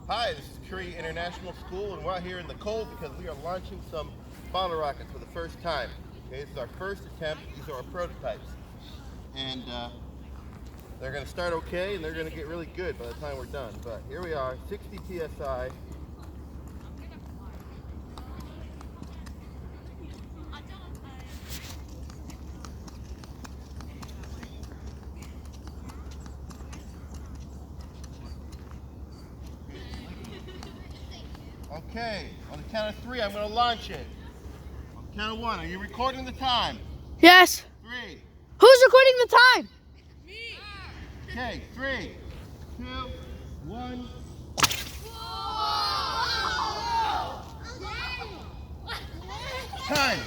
Hi, this is Curry International School, and we're out here in the cold because we are launching some bottle rockets for the first time. Okay, this is our first attempt. These are our prototypes. And they're going to start okay, and they're going to get really good by the time we're done. But here we are, 60 PSI. Okay, on the count of 3, I'm going to launch it. On the count of 1, are you recording the time? Yes. 3. Who's recording the time? Okay, 3, 2, 1. Time.